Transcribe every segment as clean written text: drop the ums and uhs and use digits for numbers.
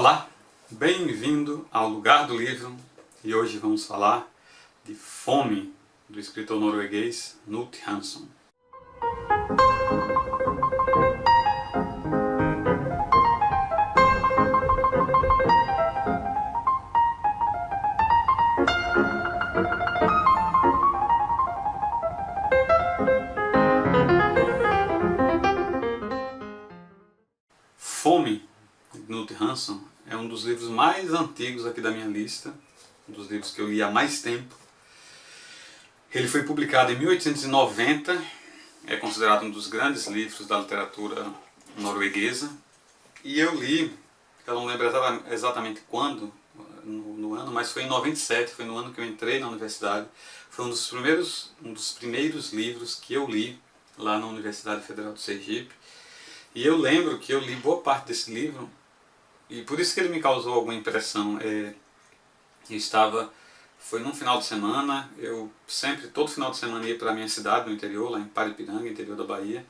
Olá, bem-vindo ao Lugar do Livro e hoje vamos falar de Fome, do escritor norueguês Knut Hamsun. Fome, de Knut Hamsun, é um dos livros mais antigos aqui da minha lista, um dos livros que eu li há mais tempo. Ele foi publicado em 1890, é considerado um dos grandes livros da literatura norueguesa. E eu li, eu não lembro exatamente quando, no ano, mas foi em 97, foi no ano que eu entrei na universidade. Foi um dos primeiros livros que eu li lá na Universidade Federal do Sergipe. E eu lembro que eu li boa parte desse livro, e por isso que ele me causou alguma impressão. Foi num final de semana, eu sempre, todo final de semana ia para a minha cidade, no interior, lá em Paripiranga, interior da Bahia,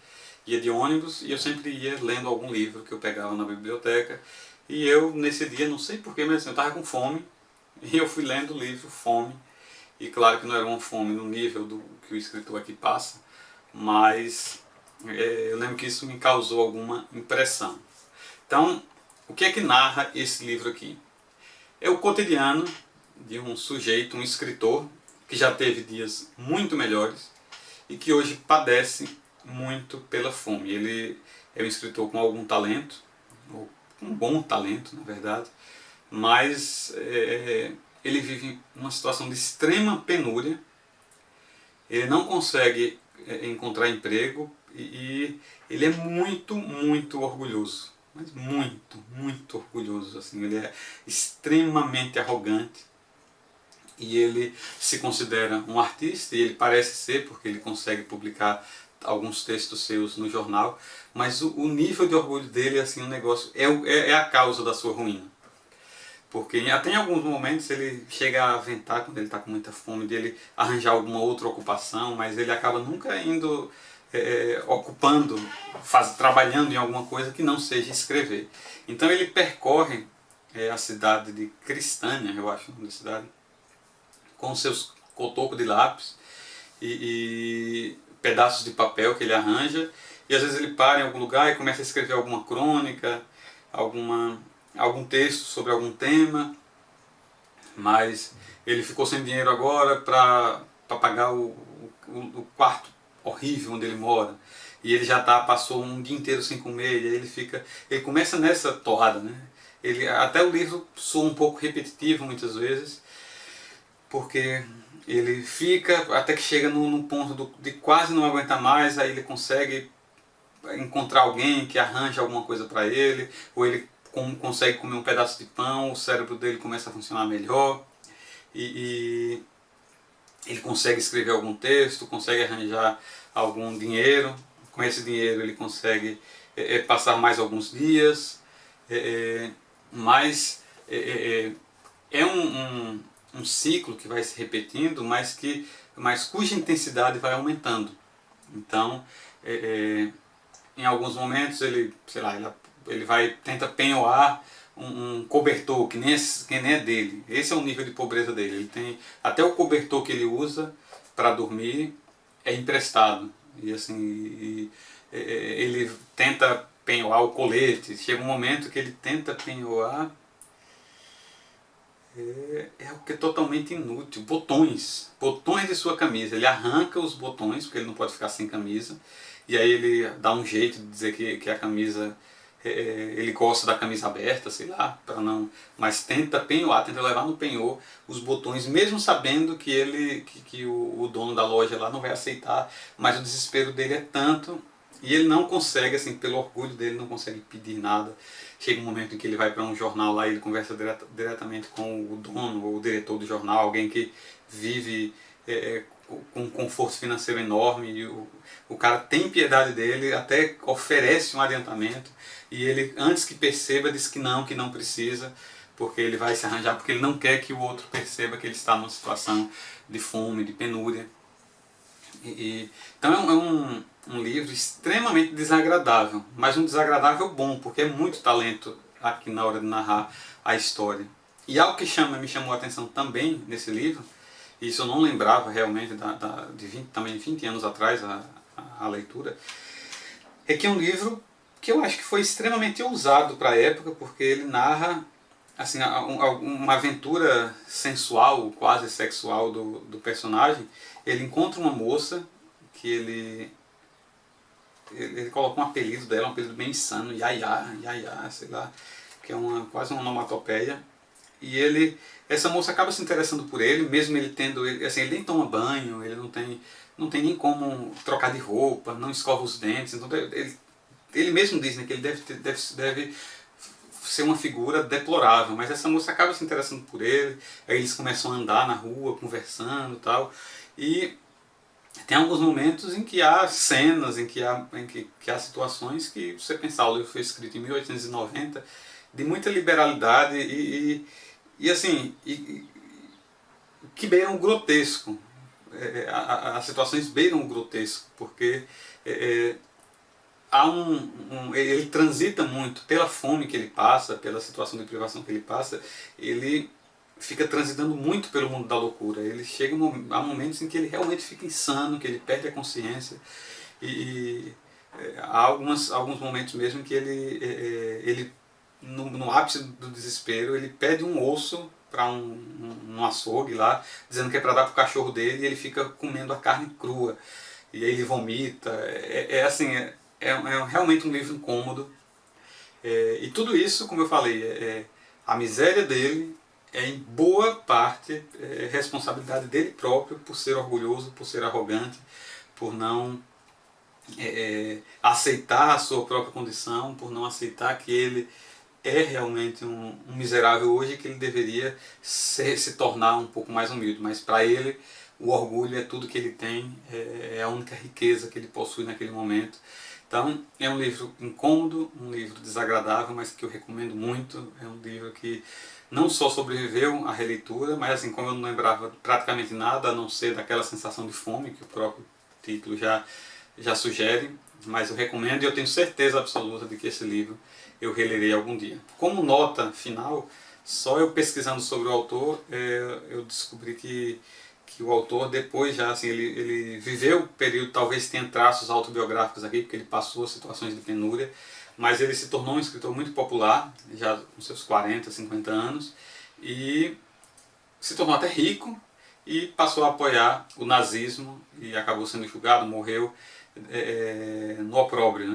ia de ônibus e eu sempre ia lendo algum livro que eu pegava na biblioteca. E eu, nesse dia, não sei porquê, mas assim, eu estava com fome, e eu fui lendo o livro Fome. E claro que não era uma fome no nível do que o escritor aqui passa, mas eu lembro que isso me causou alguma impressão. Então, o que é que narra esse livro aqui? É o cotidiano de um sujeito, um escritor, que já teve dias muito melhores e que hoje padece muito pela fome. Ele é um escritor com algum talento, ou um bom talento, na verdade, mas ele vive uma situação de extrema penúria. Ele não consegue encontrar emprego e ele é muito orgulhoso, mas muito orgulhoso, assim. Ele é extremamente arrogante e ele se considera um artista, e ele parece ser, porque ele consegue publicar alguns textos seus no jornal, mas o nível de orgulho dele, assim, um negócio, é a causa da sua ruína. Porque até em alguns momentos ele chega a aventar, quando ele está com muita fome, dele arranjar alguma outra ocupação, mas ele acaba nunca indo trabalhando em alguma coisa que não seja escrever. Então ele percorre a cidade de Cristânia, eu acho o nome da cidade, com seus cotocos de lápis e pedaços de papel que ele arranja, e às vezes ele para em algum lugar e começa a escrever alguma crônica, algum texto sobre algum tema, mas ele ficou sem dinheiro agora para pagar o quarto horrível onde ele mora, e ele passou um dia inteiro sem comer, e aí ele começa nessa toada, né? Até o livro soa um pouco repetitivo muitas vezes, porque ele fica até que chega num ponto de quase não aguentar mais, aí ele consegue encontrar alguém que arranja alguma coisa para ele, ou ele consegue comer um pedaço de pão, o cérebro dele começa a funcionar melhor, e ele consegue escrever algum texto, consegue arranjar algum dinheiro. Com esse dinheiro ele consegue passar mais alguns dias, mas é um ciclo que vai se repetindo, mas cuja intensidade vai aumentando. Então, em alguns momentos ele tenta penhoar um cobertor que nem é dele. Esse é o nível de pobreza dele. Ele tem até o cobertor que ele usa para dormir é emprestado, e assim ele tenta penhoar o colete. Chega um momento que ele tenta penhoar o que é totalmente inútil, botões de sua camisa. Ele arranca os botões, porque ele não pode ficar sem camisa, e aí ele dá um jeito de dizer que a camisa, ele gosta da camisa aberta, sei lá, mas tenta penhoar, tenta levar no penhor os botões, mesmo sabendo que o dono da loja lá não vai aceitar, mas o desespero dele é tanto, e ele não consegue, assim, pelo orgulho dele, não consegue pedir nada. Chega um momento em que ele vai para um jornal lá e ele conversa diretamente com o dono ou o diretor do jornal, alguém que vive com um conforto financeiro enorme, e o cara tem piedade dele, até oferece um adiantamento, e ele, antes que perceba, diz que não precisa, porque ele vai se arranjar, porque ele não quer que o outro perceba que ele está numa situação de fome, de penúria. Então é um livro extremamente desagradável, mas um desagradável bom, porque é muito talento aqui na hora de narrar a história. E algo que me chamou a atenção também nesse livro, e isso eu não lembrava realmente também 20 anos atrás, a leitura, é que é um livro que eu acho que foi extremamente ousado para a época, porque ele narra assim, uma aventura sensual, quase sexual do personagem. Ele encontra uma moça que ele coloca um apelido dela, um apelido bem insano, Yaya, sei lá, que é quase uma onomatopeia. E essa moça acaba se interessando por ele, mesmo ele tendo, assim, ele nem toma banho, ele não tem nem como trocar de roupa, não escova os dentes, então ele mesmo diz, né, que ele deve ser uma figura deplorável, mas essa moça acaba se interessando por ele, aí eles começam a andar na rua, conversando e tal, e tem alguns momentos em que há cenas, que há situações que você pensa, o livro foi escrito em 1890, de muita liberalidade e assim, que beiram o grotesco. As situações beiram o grotesco, porque ele transita muito pela fome que ele passa, pela situação de privação que ele passa, ele fica transitando muito pelo mundo da loucura. Ele chega a momentos em que ele realmente fica insano, que ele perde a consciência, e há alguns momentos mesmo que ele no ápice do desespero, ele pede um osso para um açougue lá, dizendo que é para dar para o cachorro dele, e ele fica comendo a carne crua, e aí ele vomita. Assim, realmente um livro incômodo. E tudo isso, como eu falei, a miséria dele é em boa parte responsabilidade dele próprio, por ser orgulhoso, por ser arrogante, por não aceitar a sua própria condição, por não aceitar que ele é realmente um miserável hoje, que ele deveria se tornar um pouco mais humilde. Mas para ele o orgulho é tudo que ele tem, é a única riqueza que ele possui naquele momento. Então é um livro incômodo, um livro desagradável, mas que eu recomendo muito. É um livro que não só sobreviveu à releitura, mas assim, como eu não lembrava praticamente nada, a não ser daquela sensação de fome que o próprio título já sugere, mas eu recomendo, e eu tenho certeza absoluta de que esse livro eu relerei algum dia. Como nota final, só eu pesquisando sobre o autor, eu descobri que o autor depois já, assim, ele viveu o período, talvez tenha traços autobiográficos aqui, porque ele passou situações de penúria, mas ele se tornou um escritor muito popular, já com seus 40, 50 anos, e se tornou até rico, e passou a apoiar o nazismo, e acabou sendo julgado, morreu no opróbrio, né?